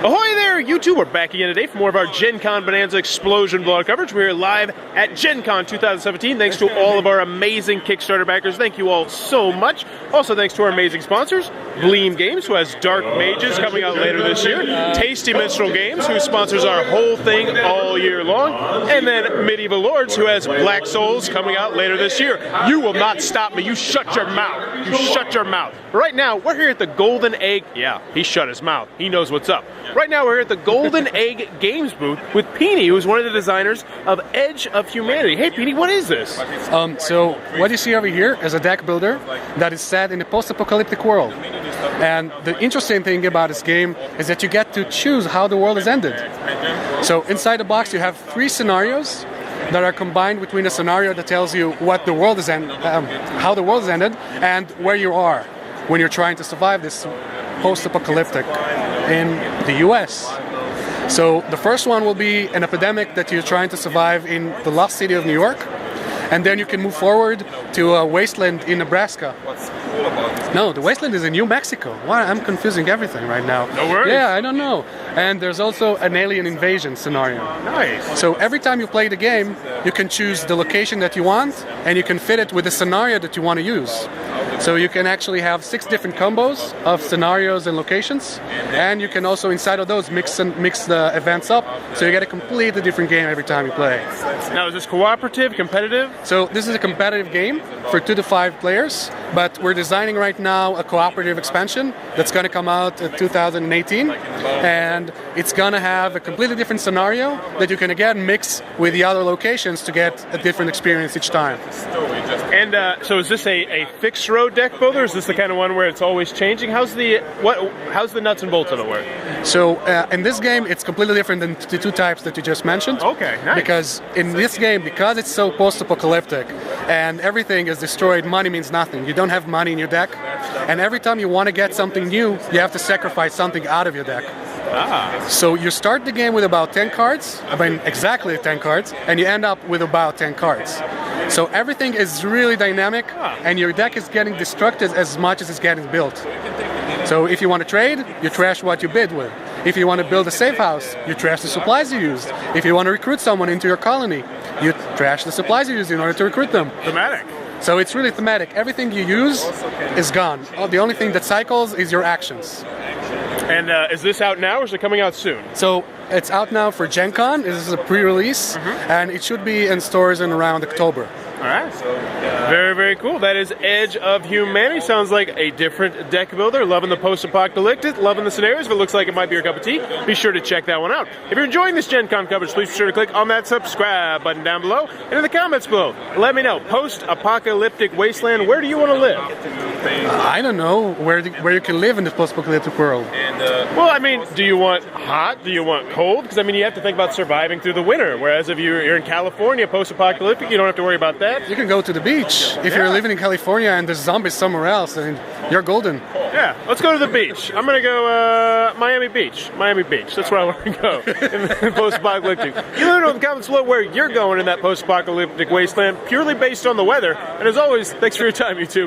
Ahoy there, YouTube! We're back again today for more of our Gencon Bonanza Explosion vlog coverage. We're here live at Gencon 2017. Thanks to all of our amazing Kickstarter backers. Thank you all so much. Also, thanks to our amazing sponsors, Bleem Games, who has Dark Mages coming out later this year, Tasty Minstrel Games, who sponsors our whole thing all year long, and then Medieval Lords, who has Black Souls coming out later this year. You will not stop me. You shut your mouth. You shut your mouth. Right now, we're here at the Golden Egg. Yeah, he shut his mouth. He knows what's up. Right now, we're here at the Golden Egg Games booth with Peony, who's one of the designers of Edge of Humanity. Hey, Peony, what is this? So what you see over here is a deck builder that is set in a post-apocalyptic world. And the interesting thing about this game is that you get to choose how the world is ended. So inside the box, you have 3 scenarios that are combined between a scenario that tells you what the world is how the world is ended, and where you are when you're trying to survive this post-apocalyptic in the US. So the first one will be an epidemic that you're trying to survive in the lost city of New York, and then you can move forward to a wasteland in Nebraska. No, the wasteland is in New Mexico. Why? I'm confusing everything right now. No worries. Yeah, I don't know. And there's also an alien invasion scenario. Nice. So every time you play the game, you can choose the location that you want, and you can fit it with the scenario that you want to use. So you can actually have 6 different combos of scenarios and locations, and you can also inside of those mix the events up, so you get a completely different game every time you play. Now, is this cooperative, competitive? So this is a competitive game for 2 to 5 players, but we're designing right now a cooperative expansion that's going to come out in 2018, and it's going to have a completely different scenario that you can again mix with the other locations to get a different experience each time. And so is this a fixed road deck builder? Is this the kind of one where it's always changing? How's the nuts and bolts of it work? So in this game, it's completely different than the 2 types that you just mentioned. Okay, nice. Because in this game, because it's so post-apocalyptic and everything is destroyed, money means nothing. You don't have money in your deck, and every time you want to get something new, you have to sacrifice something out of your deck. So you start the game with about 10 cards, I mean exactly 10 cards, and you end up with about 10 cards. So everything is really dynamic, and your deck is getting destructed as much as it's getting built. So if you want to trade, you trash what you bid with. If you want to build a safe house, you trash the supplies you used. If you want to recruit someone into your colony, you trash the supplies you used in order to recruit them. Thematic. So it's really thematic. Everything you use is gone. The only thing that cycles is your actions. And is this out now, or is it coming out soon? So it's out now for Gencon. This is a pre-release, and it should be in stores in around October. All right. Very, very cool. That is Edge of Humanity. Sounds like a different deck builder. Loving the post-apocalyptic, loving the scenarios. If it looks like it might be your cup of tea, be sure to check that one out. If you're enjoying this Gen Con coverage, please be sure to click on that subscribe button down below. And in the comments below, let me know, post-apocalyptic wasteland, where do you want to live? I don't know where you can live in this post-apocalyptic world. Well, I mean, do you want hot? Do you want cold? Because, I mean, you have to think about surviving through the winter. Whereas if you're in California, post-apocalyptic, you don't have to worry about that. You can go to the beach. If you're living in California and there's zombies somewhere else, then you're golden. Yeah, let's go to the beach. I'm going to go Miami Beach. Miami Beach. That's where I want to go in post-apocalyptic. You let me know in the comments below where you're going in that post-apocalyptic wasteland, purely based on the weather. And as always, thanks for your time, YouTube.